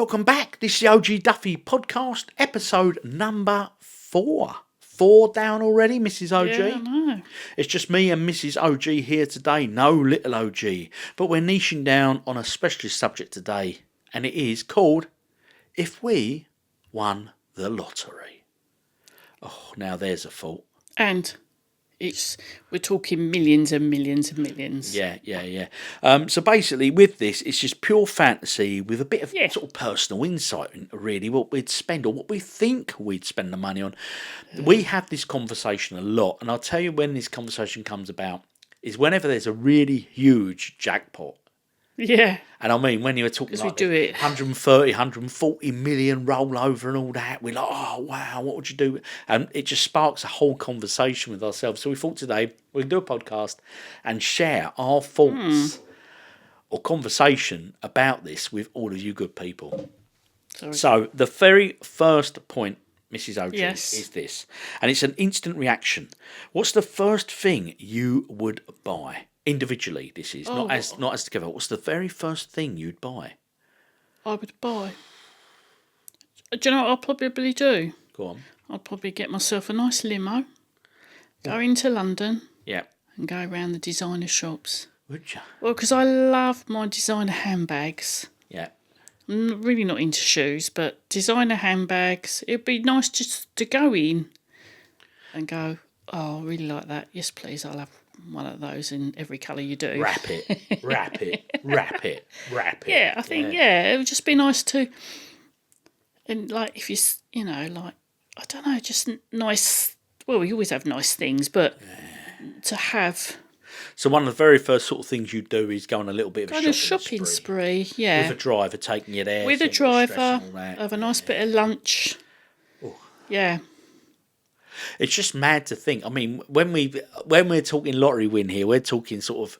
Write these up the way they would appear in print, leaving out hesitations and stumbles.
Welcome back. This is the OGDuffy Podcast, episode number 4. 4 down already, Mrs. OG. Yeah, I know. It's just me and Mrs. OG here today. No little OG. But we're niching down on a specialist subject today. And it is called If We Won the Lottery. Oh, now there's a thought. And we're talking millions and millions and millions. Yeah. So basically, with this, it's just pure fantasy with a bit of sort of personal insight into really what we'd spend or what we think we'd spend the money on. We have this conversation a lot, and I'll tell you when this conversation comes about is whenever there's a really huge jackpot. Yeah. And I mean, when you were talking like we do it. 130, 140 million rollover and all that, we're like, oh, wow, what would you do? And it just sparks a whole conversation with ourselves. So we thought today we'd do a podcast and share our thoughts or conversation about this with all of you good people. Sorry. So the very first point, Mrs. OG, Yes. is this. And it's an instant reaction. What's the first thing you would buy? Individually, this is not as together. What's the very first thing you'd buy? I would buy. Do you know what I'll probably do? Go on. I'd probably get myself a nice limo, go into London, Yeah. and go around the designer shops. Would you? Well, because I love my designer handbags. Yeah. I'm really not into shoes, but designer handbags. It'd be nice just to go in and go, oh, I really like that. Yes, please, I'll have one of those in every colour you do. Wrap it. Yeah, I think, it would just be nice to, and like if you know, like, I don't know, just nice, well, we always have nice things, but to have. So one of the very first sort of things you do is go on a little bit of a shopping spree, yeah. With a driver taking you there. With a driver, have a nice bit of lunch. Ooh. Yeah. It's just mad to think. I mean, when we're talking lottery win here, we're talking sort of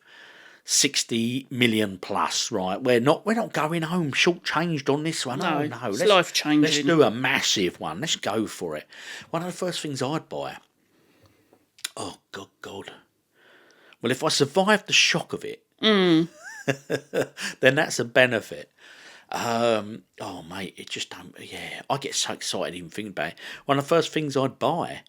60 million plus, right? We're not going home shortchanged on this one. No, no. It's life changing. Let's do a massive one. Let's go for it. One of the first things I'd buy. Oh God. Well, if I survive the shock of it, then that's a benefit. Oh mate, it just don't. Yeah, I get so excited even thinking about it. One of the first things I'd buy.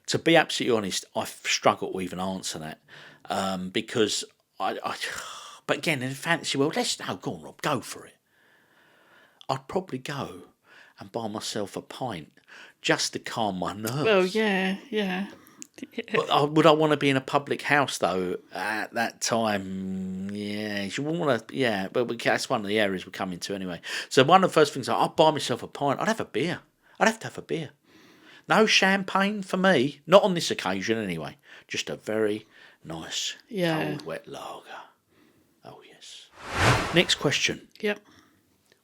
To be absolutely honest, I struggle to even answer that because I. But again, in the fantasy world, go on, Rob, go for it. I'd probably go and buy myself a pint just to calm my nerves. Well, yeah. But would I want to be in a public house though at that time? Yeah, you wouldn't want to. Yeah, but that's one of the areas we're coming to anyway. So one of the first things I'd buy myself a pint. I'd have a beer. I'd have to have a beer. No champagne for me, not on this occasion anyway. Just a very nice cold wet lager. Oh yes. Next question. Yep.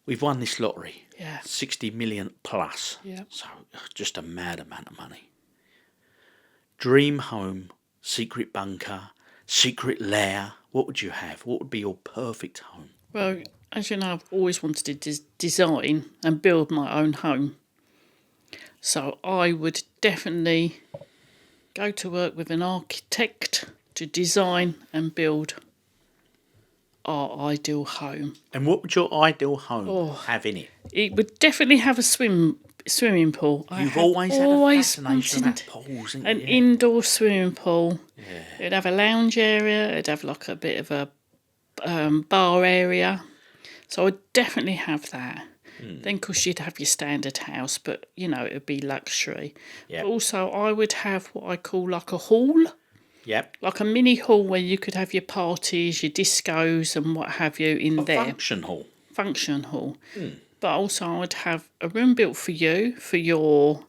We've won this lottery. Yeah. 60 million plus. Yeah. So just a mad amount of money. Dream home, secret bunker, secret lair. What would you have? What would be your perfect home? Well, as you know, I've always wanted to design and build my own home. So I would definitely go to work with an architect to design and build our ideal home. And what would your ideal home have in it? It would definitely have a swimming pool. You've always had a fascination about pools, haven't an you? indoor swimming pool. Yeah. It'd have a lounge area. It'd have like a bit of a bar area. So I'd definitely have that. Then, of course, you'd have your standard house, but, you know, it would be luxury. Yep. But also, I would have what I call like a hall. Yep. Like a mini hall where you could have your parties, your discos and what have you in there. Function hall. Function hall. But also I would have a room built for you, for your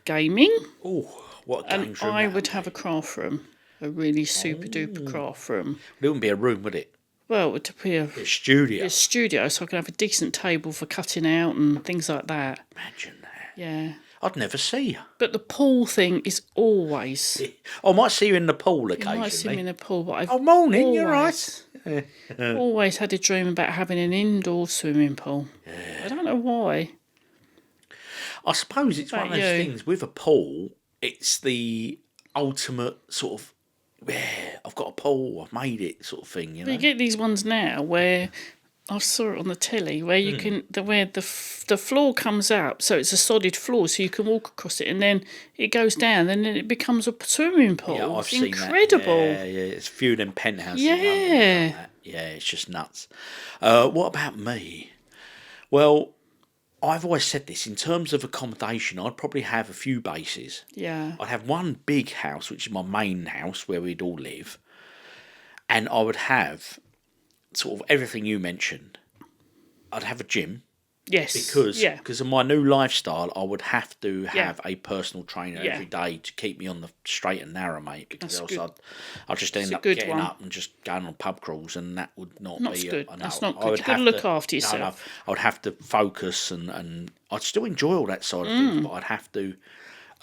gaming. Oh, what a games room. And I would have a craft room, a really super duper craft room. It wouldn't be a room, would it? Well, it would be A studio. a studio, so I could have a decent table for cutting out and things like that. Imagine that. Yeah. I'd never see you. But the pool thing is always... I might see you in the pool You occasionally. might see me in the pool, but I've morning, you're right. always had a dream about having an indoor swimming pool. Yeah. I don't know why. I suppose it's one of those things with a pool, it's the ultimate sort of, yeah, I've got a pool, I've made it sort of thing, you know. But you get these ones now where I saw it on the telly where you can where the floor comes up, so it's a solid floor, so you can walk across it, and then it goes down, and then it becomes a swimming pool. Yeah, I've it's seen incredible. that. Yeah, it's a few of them penthouses. Yeah. in London like that. Yeah, it's just nuts. What about me? Well, I've always said this, in terms of accommodation, I'd probably have a few bases. Yeah. I'd have one big house, which is my main house, where we'd all live. And I would have sort of everything you mentioned. I'd have a gym. Yes. Because of my new lifestyle, I would have to have Yeah. a personal trainer Yeah. every day to keep me on the straight and narrow, mate. Because That's else good. I'd just end a up good getting one. up and just going on pub crawls, and that would not Not be good. no, That's not I good. would You've got to have look after yourself. No, I would have to focus, and I'd still enjoy all that side of things, but I'd have to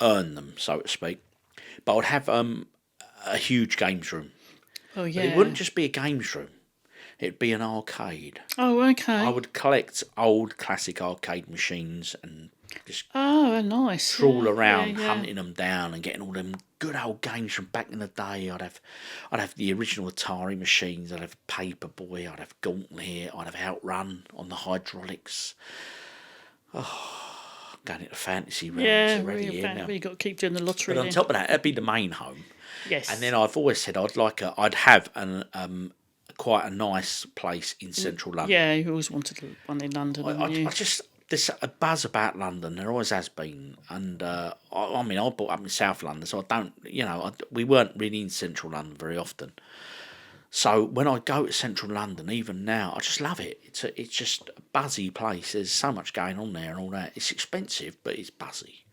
earn them, so to speak. But I'd have a huge games room. Oh, But yeah. it wouldn't just be a games room. It'd be an arcade. Oh, okay. I would collect old classic arcade machines and just Oh, nice. trawl Yeah, around yeah. hunting them down and getting all them good old games from back in the day. I'd have the original Atari machines. I'd have Paperboy. I'd have Gauntlet. I'd have Outrun on the hydraulics. Oh, going into fantasy realms Yeah, already here now. you've got to keep doing the lottery. But on then. top of that, that'd be the main home. Yes. And then I've always said I'd have quite a nice place in central London. Yeah, you always wanted one in London. I just there's a buzz about London. There always has been, and I mean I brought up in South London, so I don't, we weren't really in central London very often. So when I go to central London, even now, I just love it. It's just a buzzy place. There's so much going on there and all that. It's expensive, but it's buzzy,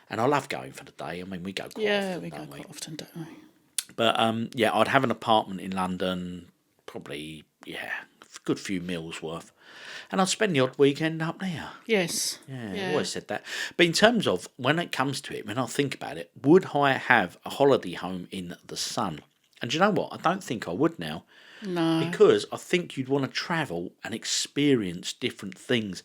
and I love going for the day. I mean, we go quite often, we go don't we? quite often, don't we? But I'd have an apartment in London, probably a good few meals worth, and I'd spend the odd weekend up there. Yes. Yeah, I've always said that. But in terms of when it comes to it, when I think about it, would I have a holiday home in the sun? And do you know what? I don't think I would now, No. because I think you'd want to travel and experience different things.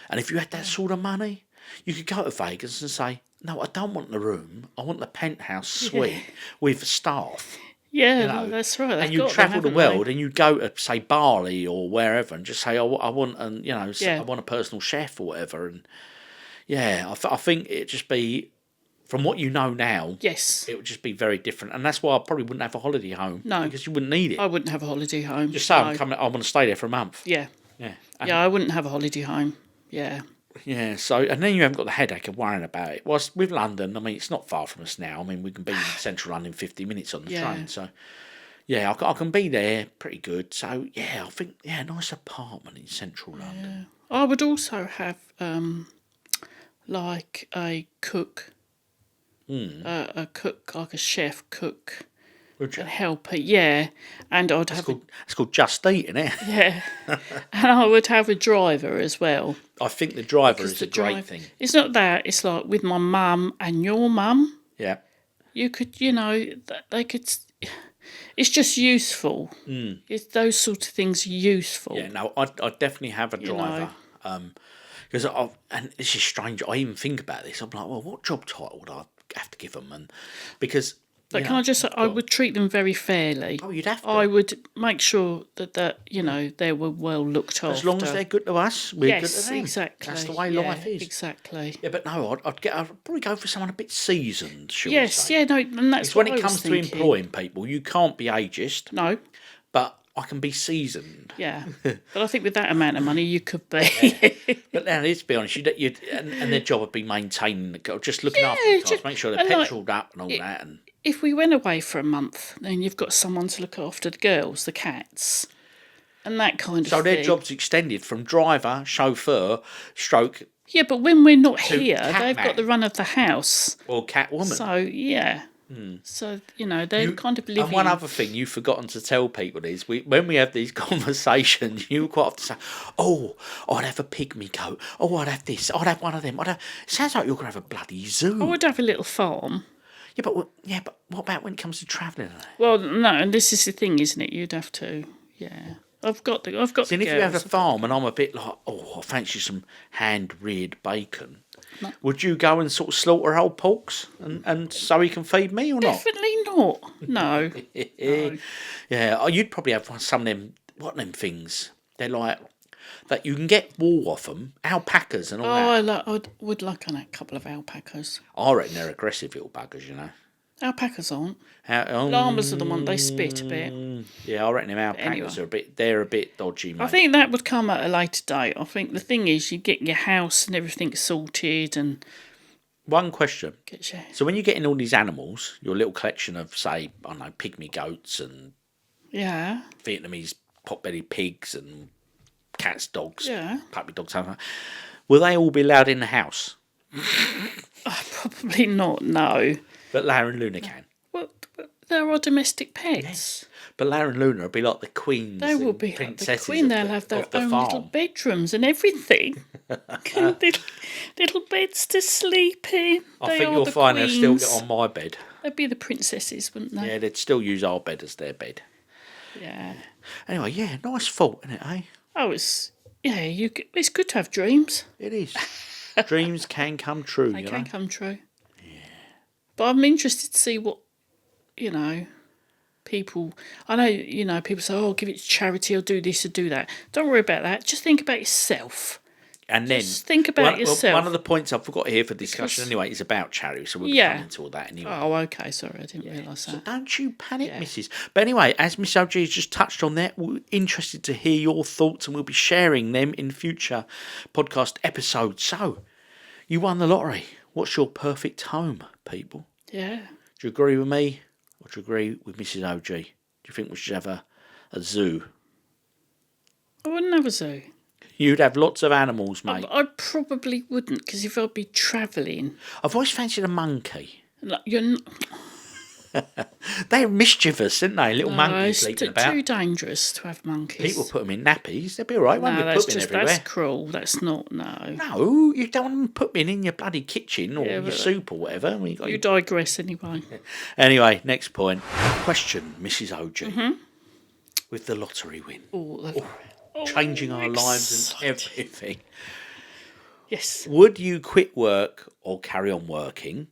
And if you had that sort of money, you could go to Vegas and say, no, I don't want the room. I want the penthouse suite with staff. Yeah, you know, no, that's right. And you'd travel the world, and you'd go to, say, Bali or wherever, and just say, I want, I want a personal chef or whatever. And I think it'd just be, from what you know now, Yes. it would just be very different. And that's why I probably wouldn't have a holiday home. No. Because you wouldn't need it. I wouldn't have a holiday home. Just say, I want to stay there for a month. Yeah. Yeah. Yeah, I wouldn't have a holiday home. Yeah. Yeah, so, and then you haven't got the headache of worrying about it. Whilst with London, I mean, it's not far from us now. I mean, we can be in central London in 50 minutes on the train. So, yeah, I can be there pretty good. So, yeah, I think, a nice apartment in central London. I would also have, like, a cook. A cook, like a chef cook. Would you? A helper, yeah. And I'd have It's called Just Eat, isn't it? yeah. And I would have a driver as well. I think the driver is The a great drive- thing. It's not that. It's like with my mum and your mum. Yeah. You could, they could. It's just useful. It's those sort of things are useful. Yeah, no, I'd definitely have a driver. Because and this is strange. I even think about this. I'm like, well, what job title would I have to give them? And because, But can I just say, I would treat them very fairly. oh, you'd have to. I would make sure that they were well looked after. As long as they're good to us, we're good to them. Exactly. That's the way Yeah, life is. Exactly. Yeah, but no, I'd probably go for someone a bit seasoned. Shall we Yes. say? Yeah. No. And that's Because when what it I was comes to thinking. employing people, you can't be ageist, No. but I can be seasoned. Yeah. But I think with that amount of money, you could be. But now, let's be honest, and their job would be maintaining the car, just looking after the cars, just- make sure they're and like, petroled up and all that. And If we went away for a month, then you've got someone to look after the girls, the cats, and that kind of so thing. their job's extended from driver, chauffeur, stroke, Yeah, but when we're not to here, cat they've man. got the run of the house. or cat woman. So, yeah. So, they're kind of living... And one other thing you've forgotten to tell people is, when we have these conversations, you quite often say, oh, I'd have a pygmy goat. Oh, I'd have this. I'd have one of them. It sounds like you're going to have a bloody zoo. I would have a little farm. Yeah, but what about when it comes to travelling? Well, no, and this is the thing, isn't it? You'd have to, yeah. I've got the And if girls. you have a farm and I'm a bit like, oh, I fancy some hand-reared bacon, would you go and sort of slaughter whole porks and so he can feed me or not? Definitely not. No. Yeah, you'd probably have some of them, what are them things? They're like that. You can get wool off them, alpacas and all that. I would like a couple of alpacas. I reckon they're aggressive little buggers, you know. Alpacas aren't. Llamas are the one they spit a bit. Yeah, I reckon them alpacas are they're a bit dodgy, mate. I think that would come at a later date. I think the thing is, you get your house and everything sorted and. One question. Get your... So when you're getting all these animals, your little collection of, say, I don't know, pygmy goats and Vietnamese pot-bellied pigs and cats, dogs, puppy dogs, something like that, will they all be allowed in the house? Probably not, no. But Lara and Luna can. Well, they're our domestic pets. Yes. But Lara and Luna will be like the queens. They will be like the queen. They'll have their own little bedrooms and everything. little beds to sleep in. I think you'll find they'll still get on my bed. They'd be the princesses, wouldn't they? Yeah, they'd still use our bed as their bed. Yeah. Anyway, yeah, nice thought, isn't it, eh? Oh, it's good to have dreams. It is. Dreams can come true, They can come true. But I'm interested to see what, people... I know, people say, oh, give it to charity or do this or do that. Don't worry about that. Just think about yourself. And then... Just think about yourself. One of the points I forgot here for discussion anyway is about charity, so we'll be coming into all that anyway. Oh, okay, sorry, I didn't realise that. So don't you panic, Mrs. But anyway, as Miss OG has just touched on that, we're interested to hear your thoughts and we'll be sharing them in future podcast episodes. So, you won the lottery. What's your perfect home, people? Yeah. Do you agree with me or do you agree with Mrs. OG? Do you think we should have a zoo? I wouldn't have a zoo. You'd have lots of animals, mate. I probably wouldn't, because if I'd be travelling... I've always fancied a monkey. You're not... They're mischievous, aren't they? Little monkeys leaping about. It's too dangerous to have monkeys. People put them in nappies. They'll be all right. That's cruel. That's not, no. No, you don't want them put them in your bloody kitchen or your soup or whatever. You digress anyway. Anyway, next point. Question, Mrs. OG. With the lottery win. Changing our lives and everything. Yes. Would you quit work or carry on working?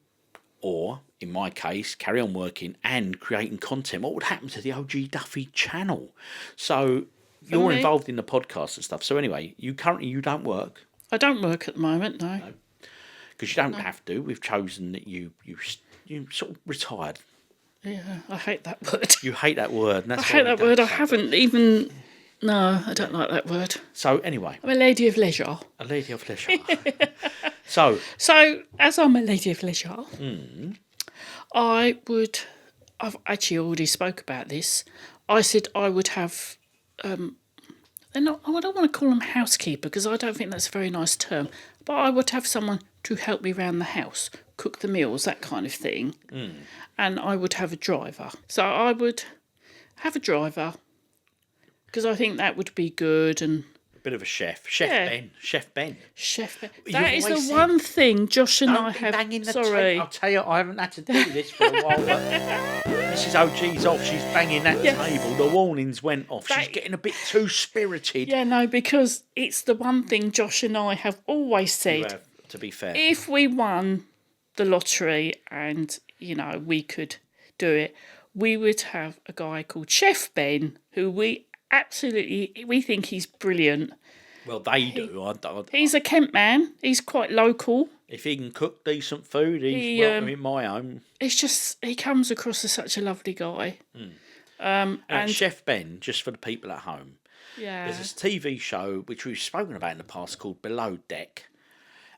Or, in my case, carry on working and creating content? What would happen to the OGDuffy channel? So, you're involved in the podcast and stuff. So anyway, you don't work. I don't work at the moment, no. Because you don't have to. We've chosen that you sort of retired. Yeah, I hate that word. You hate that word. And that's I hate that word. I haven't even... No, I don't like that word. So anyway. I'm a lady of leisure. A lady of leisure. So, as I'm a lady of leisure, I've actually already spoke about this. I said I would have, I don't want to call them housekeeper because I don't think that's a very nice term, but I would have someone to help me around the house, cook the meals, that kind of thing. And I would have a driver. So I would have a driver because I think that would be good and... Bit of a chef. Ben. That is the one thing Josh and I have... Sorry. I'll tell you, I haven't had to do this for a while. But Mrs. OG's off. She's banging that table. The warnings went off. She's getting a bit too spirited. Yeah, no, because it's the one thing Josh and I have always said. To be fair. If we won the lottery and, we could do it, we would have a guy called Chef Ben, who we think he's brilliant. Well, they do. He's a Kent man. He's quite local. If he can cook decent food, he's welcome in my home. It's just, he comes across as such a lovely guy. And Chef Ben, just for the people at home, there's this TV show which we've spoken about in the past called Below Deck.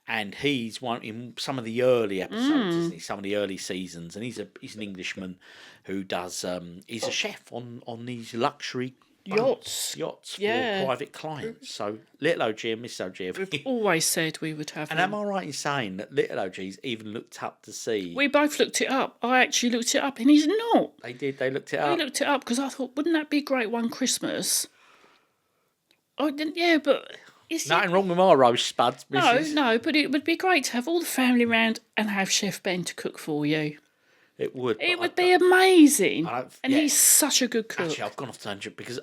And he's in some of the early episodes, isn't he? Some of the early seasons. And he's an Englishman who does, he's a chef on these luxury yachts for private clients. So Little OG and Miss OG we've always said we would have and him. am I right in saying that Little OG's even looked up to see? We both looked it up. I actually looked it up and he's not. They did, they looked it up. We looked it up because I thought, wouldn't that be great one Christmas? I didn't, but... Nothing wrong with my roast spuds, Mrs. No, but it would be great to have all the family round and have Chef Ben to cook for you. It would. It would be amazing. And he's such a good cook. Actually, I've gone off tangent because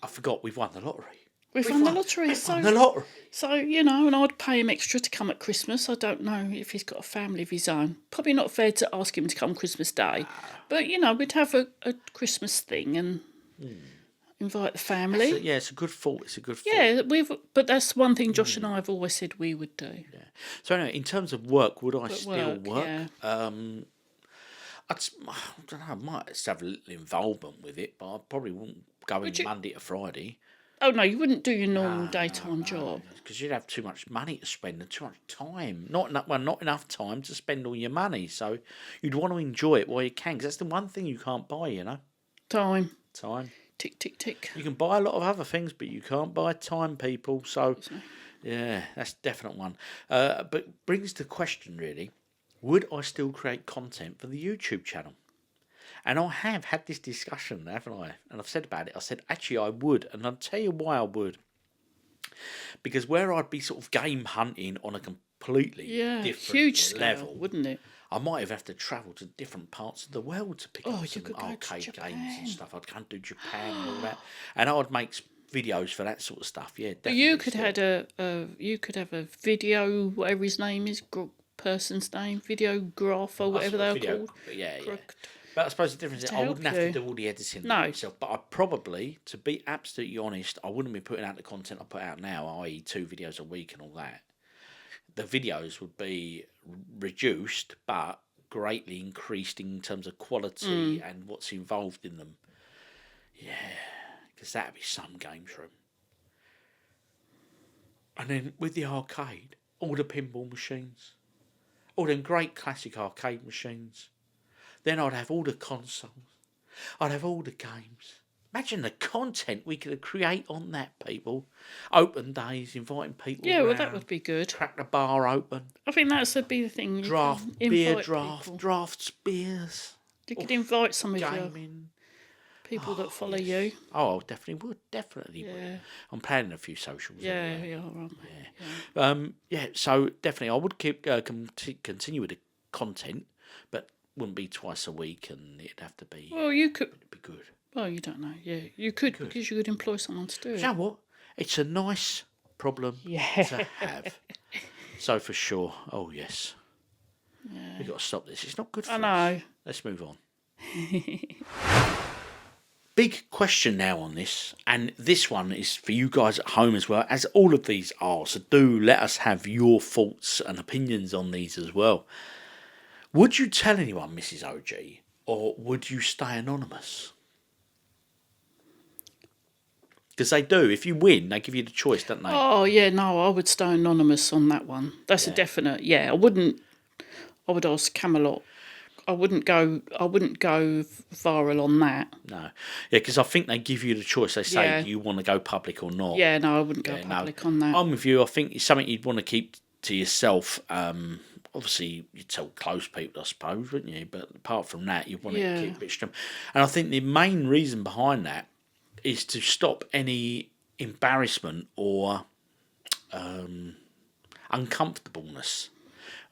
I forgot we've won the lottery. We've won the lottery. We've won the lottery. So, and I'd pay him extra to come at Christmas. I don't know if he's got a family of his own. Probably not fair to ask him to come Christmas Day. But, we'd have a Christmas thing and invite the family. It's a good thought. It's a good thought. Yeah, but that's one thing Josh and I have always said we would do. Yeah. So anyway, in terms of work, would I still work? Yeah. I don't know. I might just have a little involvement with it, but I probably wouldn't go in Monday to Friday. Oh no, you wouldn't do your normal daytime job because you'd have too much money to spend and too much time. Not enough time to spend all your money. So you'd want to enjoy it while you can, because that's the one thing you can't buy. Time. Tick, tick, tick. You can buy a lot of other things, but you can't buy time, people. So, yeah, that's a definite one. But brings the question, really, would I still create content for the YouTube channel? And I have had this discussion, haven't I? And I've said about it. I said, actually, I would. And I'll tell you why I would. Because where I'd be sort of game hunting on a completely different huge scale, level, wouldn't it? I might have to travel to different parts of the world to pick up some arcade games and stuff. I'd go and do Japan and all that, and I would make videos for that sort of stuff. Yeah, definitely. You could have a video, whatever his name is, person's name, videographer, whatever they're called. Yeah. But I suppose the difference is I wouldn't have to do all the editing myself. But I probably, to be absolutely honest, I wouldn't be putting out the content I put out now, i.e. 2 videos a week and all that. The videos would be reduced, but greatly increased in terms of quality and what's involved in them. Yeah, because that'd be some games room. And then with the arcade, all the pinball machines, all them great classic arcade machines. Then I'd have all the consoles. I'd have all the games. Imagine the content we could create on that, people. Open days, inviting people around, that would be good. Crack the bar open. I think that would be the thing. Drafts beers. You could invite some of gaming. your people that follow you. Oh, I definitely would. I'm planning a few socials. So definitely I would keep continue with the content, but wouldn't be twice a week, and it'd have to be. Well, you could. It'd be good. Well, you don't know. Yeah, you could because you could employ someone to do it. You know what? It's a nice problem to have. So for sure. Oh yes. Yeah. We've got to stop this. It's not good for us. I know. Let's move on. Big question now on this, and this one is for you guys at home as well, as all of these are. So do let us have your thoughts and opinions on these as well. Would you tell anyone, Mrs. OG, or would you stay anonymous? Because they do. If you win, they give you the choice, don't they? Oh, yeah, no, I would stay anonymous on that one. That's a definite, I would ask Camelot. I wouldn't go viral on that. No. Yeah, because I think they give you the choice. They say, do you want to go public or not? Yeah, no, I wouldn't go public on that. I'm with you. I think it's something you'd want to keep to yourself. Obviously, you'd tell close people, I suppose, wouldn't you? But apart from that, you want to keep a bit strong. And I think the main reason behind that is to stop any embarrassment or uncomfortableness.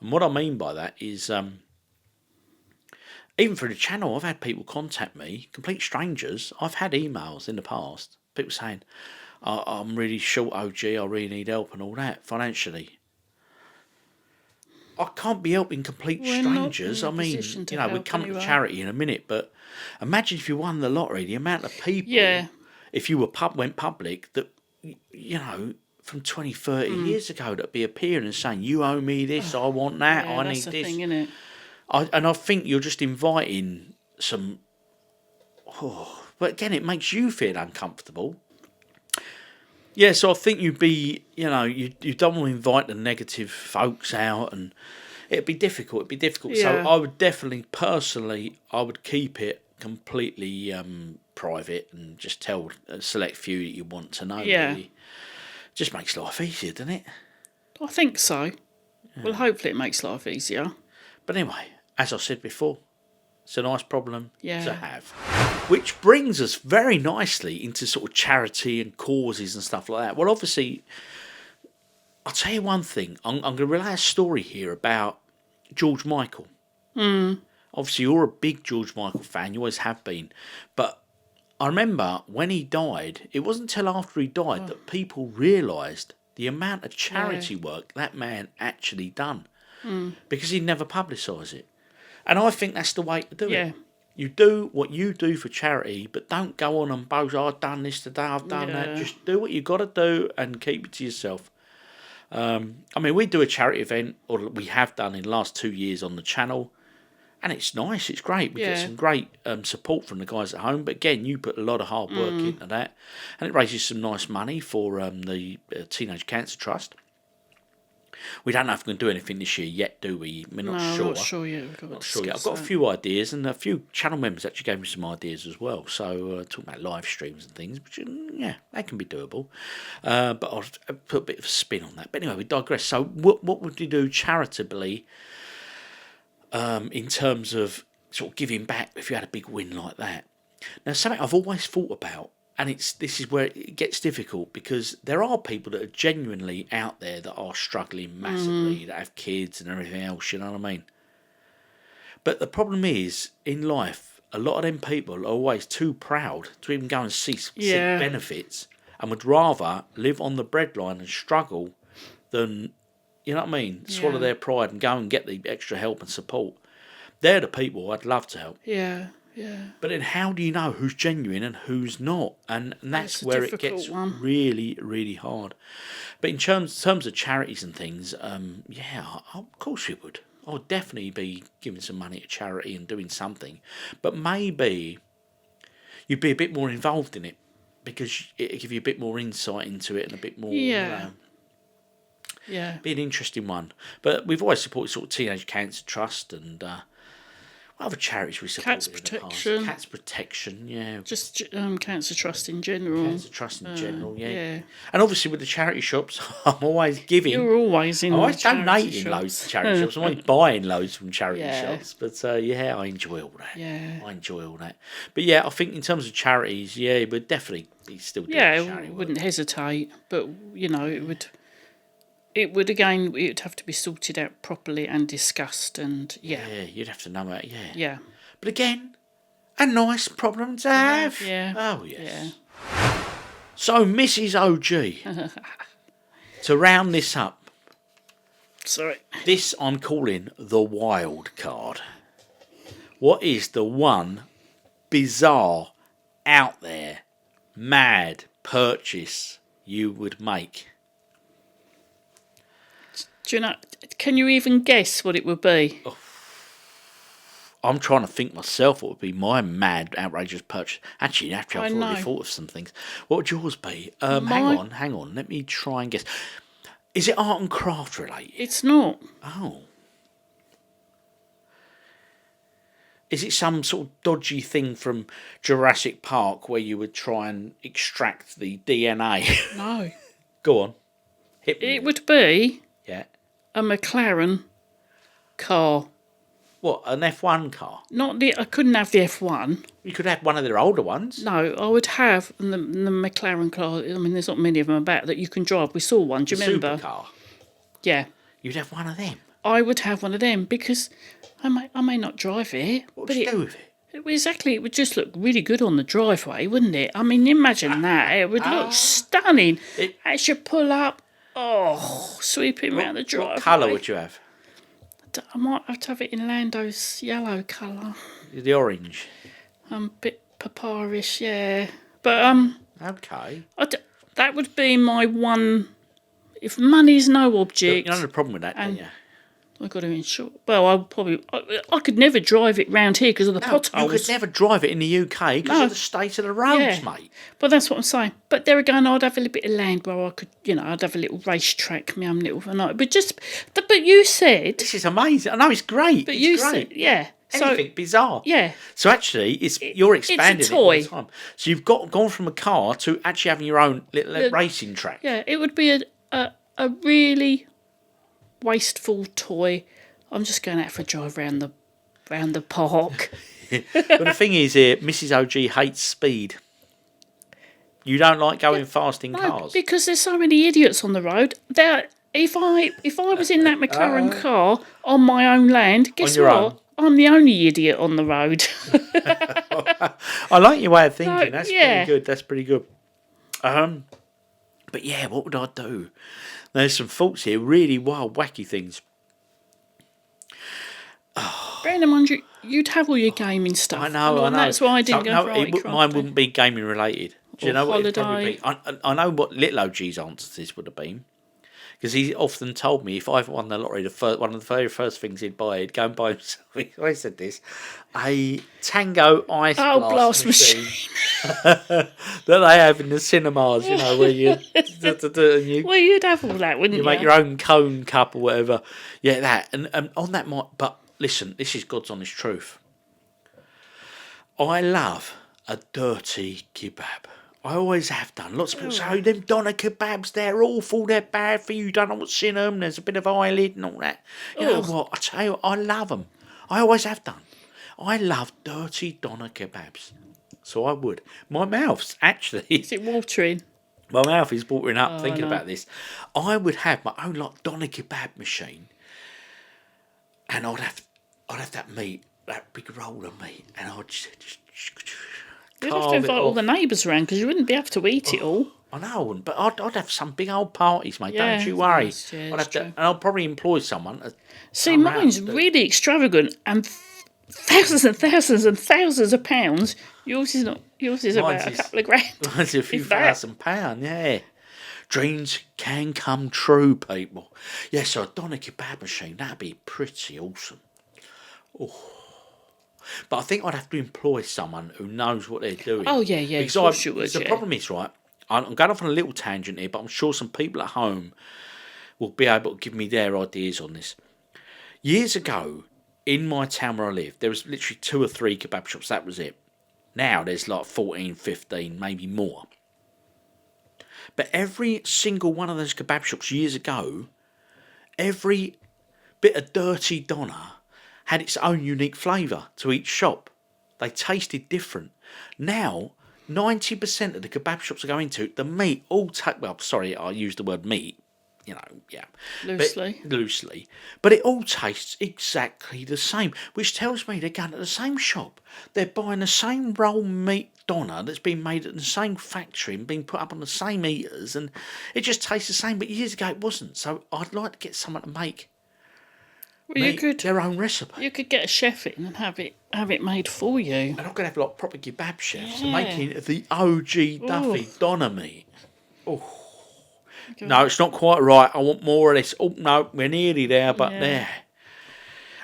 And what I mean by that is, even through the channel, I've had people contact me, complete strangers. I've had emails in the past, people saying, I'm really short, OG, I really need help and all that, financially. I can't be helping complete strangers. I mean, we come to charity in a minute, but imagine if you won the lottery, the amount of people, if you went public, that, from 20, 30 years ago, that'd be appearing and saying, you owe me this, I want that, I need this. Thing, isn't it? And I think you're just inviting some... but again, it makes you feel uncomfortable. Yeah, so I think you'd be, you don't want to invite the negative folks out, and it'd be difficult. Yeah. So I would definitely, personally, I would keep it completely private and just tell a select few that you want to know. Yeah. Really. Just makes life easier, doesn't it? I think so. Yeah. Well, hopefully it makes life easier. But anyway, as I said before, it's a nice problem to have. Which brings us very nicely into sort of charity and causes and stuff like that. Well, obviously, I'll tell you one thing. I'm going to relay a story here about George Michael. Obviously, you're a big George Michael fan. You always have been. But I remember when he died, it wasn't until after he died that people realised the amount of charity work that man actually done. Because he never publicised it. And I think that's the way to do it. You do what you do for charity, but don't go on and boast, I've done this today, I've done that. Just do what you got to do and keep it to yourself. I mean, we do a charity event, or we have done in the last 2 years on the channel, and it's nice, it's great. We get some great support from the guys at home, but again, you put a lot of hard work into that, and it raises some nice money for the Teenage Cancer Trust. We don't know if we're going to do anything this year yet, do we? We're not sure. I'm not sure yet. Not sure yet. I've got a few ideas, and a few channel members actually gave me some ideas as well. So talking about live streams and things, which they can be doable. But I'll put a bit of a spin on that. But anyway, we digress. So what would you do charitably in terms of sort of giving back if you had a big win like that? Now, something I've always thought about. And this is where it gets difficult, because there are people that are genuinely out there that are struggling massively, that have kids and everything else, you know what I mean? But the problem is, in life, a lot of them people are always too proud to even go and seek benefits, and would rather live on the breadline and struggle than, you know what I mean, swallow their pride and go and get the extra help and support. They're the people I'd love to help. Yeah. Yeah. But then how do you know who's genuine and who's not? And that's where it gets really, really hard. But in terms of charities and things, of course you would. I would definitely be giving some money to charity and doing something. But maybe you'd be a bit more involved in it, because it'd give you a bit more insight into it and a bit more... Yeah. Be an interesting one. But we've always supported sort of Teenage Cancer Trust and... what other charities we support? Cats Protection. Cats Protection, yeah. Just Cancer Trust in general. Cancer Trust in general, yeah. And obviously with the charity shops, I'm always giving. You're always in. I'm always donating loads to charity shops. I'm always buying loads from charity shops. But I enjoy all that. Yeah. I enjoy all that. But I think in terms of charities, we'd definitely be still doing charity work. Wouldn't hesitate, but it would again. It would have to be sorted out properly and discussed, and you'd have to know that. Yeah. But again, a nice problem to have. Yeah. Oh yes. Yeah. So, Mrs. OG, to round this up. Sorry. This I'm calling the Wildcard. What is the one bizarre, out there, mad purchase you would make? Do you know? Can you even guess what it would be? Oh, I'm trying to think myself what would be my mad, outrageous purchase. Actually, I've already thought of some things. What would yours be? Hang on. Let me try and guess. Is it art and craft related? It's not. Oh. Is it some sort of dodgy thing from Jurassic Park where you would try and extract the DNA? No. Go on. Hit me. It would be... Yeah. A McLaren car. What, an F1 car? I couldn't have the F1. You could have one of their older ones. No, I would have the McLaren car. I mean, there's not many of them about that you can drive. We saw one. Do you remember? Supercar. Yeah. You'd have one of them. I would have one of them because I may not drive it. What would you do with it? Exactly, it would just look really good on the driveway, wouldn't it? I mean, imagine that. It would look stunning. As you pull up, sweeping around the driveway. What colour would you have? I might have to have it in Lando's yellow colour. The orange? A bit papyrus, yeah. But, okay. That would be my one... If money's no object... You don't have a problem with that, don't you? I've got to insure... Well, I could never drive it round here because of the potholes. You could never drive it in the UK because of the state of the roads, mate. But that's what I'm saying. But there again, I'd have a little bit of land where I could, I'd have a little racetrack, my own little... But you said... This is amazing. I know, it's great. But it's great. Said... Yeah. Anything bizarre. Yeah. So actually, you're expanding it's a toy. It all the time. So you've gone from a car to actually having your own little racing track. Yeah, it would be a really wasteful toy. I'm just going out for a drive round the park. But the thing is here, Mrs. OG hates speed. You don't like going fast in cars. Because there's so many idiots on the road. If I was in that McLaren car on my own land, guess what? Own. I'm the only idiot on the road. I like your way of thinking. That's pretty good. That's pretty good. But yeah, what would I do? There's some thoughts here, really wild, wacky things. Bearing in mind, you'd have all your gaming stuff. I know. That's why I didn't go for mine wouldn't be gaming related. Do you know what it'd probably be? I know what little OG's answer to this would have been. Because he often told me if I won the lottery, one of the very first things he'd buy, he'd go and buy himself, he always said this, a Tango ice blast machine. That they have in the cinemas, you know, where you... Well, you'd have all that, wouldn't you? You make your own cone cup or whatever. Yeah, that. And on that... But listen, this is God's honest truth. I love a dirty kebab. I always have done. Lots of people say, them doner kebabs, they're awful, they're bad for you, don't know what's in them, there's a bit of eyelid and all that. You know what, I tell you, I love them. I always have done. I love dirty doner kebabs. So I would. My mouth's actually... Is it watering? My mouth is watering up thinking about this. I would have my own doner kebab machine, and I'd have that meat, that big roll of meat, and I'd just you'd have to invite all the neighbours around because you wouldn't be able to eat it all. I know I wouldn't, but I'd have some big old parties, mate. Don't you worry. I'd have to, and I'll probably employ someone. See, mine's really extravagant and thousands and thousands and thousands of pounds. Yours is not. Yours is about a couple of grand. Mine's a few £1,000, yeah. Dreams can come true, people. Yeah, so a doner kebab machine, that'd be pretty awesome. Oh. But I think I'd have to employ someone who knows what they're doing. Oh, yeah. Because the problem is, right, I'm going off on a little tangent here, but I'm sure some people at home will be able to give me their ideas on this. Years ago, in my town where I lived, there was literally 2 or 3 kebab shops. That was it. Now there's like 14, 15, maybe more. But every single one of those kebab shops years ago, every bit of dirty doner had its own unique flavour to each shop. They tasted different. Now, 90% of the kebab shops I go into, the meat all I use the word meat, loosely. But it all tastes exactly the same, which tells me they're going to the same shop. They're buying the same roll meat doner that's been made at the same factory and been put up on the same eaters, and it just tastes the same. But years ago it wasn't. So I'd like to get someone to make their own recipe. You could get a chef in and have it made for you. And I'm going to have proper kebab chefs making the OGDuffy doner meat. Oh. No, it's not quite right. I want more of this. Oh, no, we're nearly there, but there.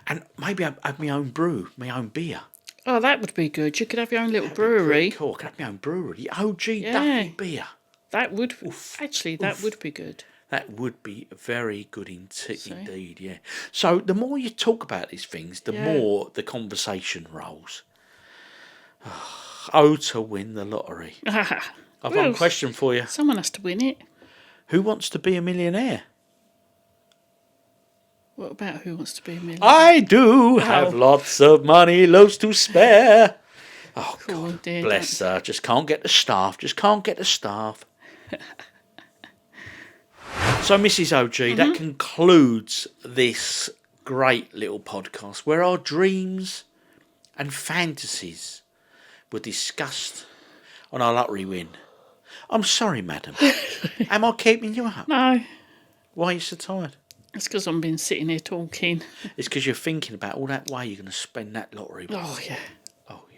And maybe I'd have my own brew, my own beer. Oh, that would be good. You could have your own little brewery. Cool. I could have my own brewery. The OGDuffy beer. That would... that would be good. That would be very good indeed, yeah. So the more you talk about these things, the more the conversation rolls. Oh, to win the lottery. I've got a question for you. Someone has to win it. Who wants to be a millionaire? What about who wants to be a millionaire? I do have lots of money, loads to spare. Oh, God, dear, bless her. Just can't get the staff. So, Mrs. OG, that concludes this great little podcast where our dreams and fantasies were discussed on our lottery win. I'm sorry, madam. Am I keeping you up? No. Why are you so tired? It's because I've been sitting here talking. It's because you're thinking about all that way you're going to spend that lottery. Oh, yeah.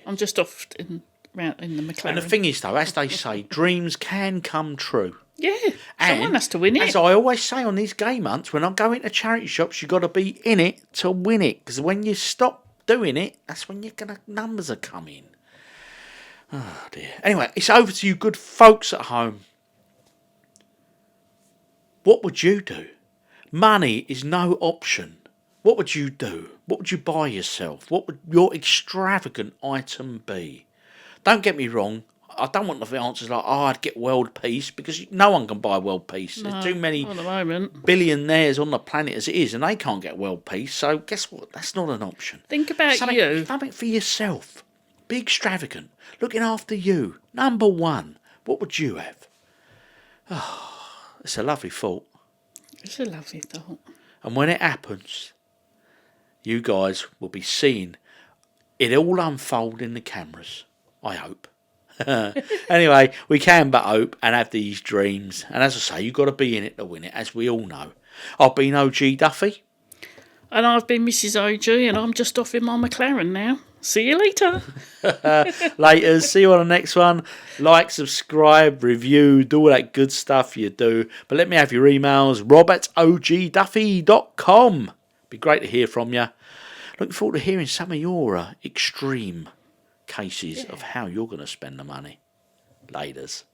I'm just off in the McLaren. And the thing is, though, as they say, dreams can come true. Yeah, someone has to win it. As I always say on these game hunts, when I go into charity shops, you've got to be in it to win it. Because when you stop doing it, that's when numbers are coming. Oh, dear. Anyway, it's over to you good folks at home. What would you do? Money is no option. What would you do? What would you buy yourself? What would your extravagant item be? Don't get me wrong. I don't want the answers like, I'd get world peace, because no one can buy world peace. No, there's too many at the moment. Billionaires on the planet as it is, and they can't get world peace. So guess what? That's not an option. Think about you. Something for yourself. Be extravagant. Looking after you. Number one. What would you have? Oh, it's a lovely thought. It's a lovely thought. And when it happens, you guys will be seeing it all unfold in the cameras. I hope. Anyway, we can but hope and have these dreams. And as I say, you've got to be in it to win it, as we all know. I've been OG Duffy. And I've been Mrs. OG, and I'm just off in my McLaren now. See you later. Later. See you on the next one. Like, subscribe, review, do all that good stuff you do. But let me have your emails, rob@ogduffy.com. Be great to hear from you. Looking forward to hearing some of your extreme cases of how you're going to spend the money. Laters.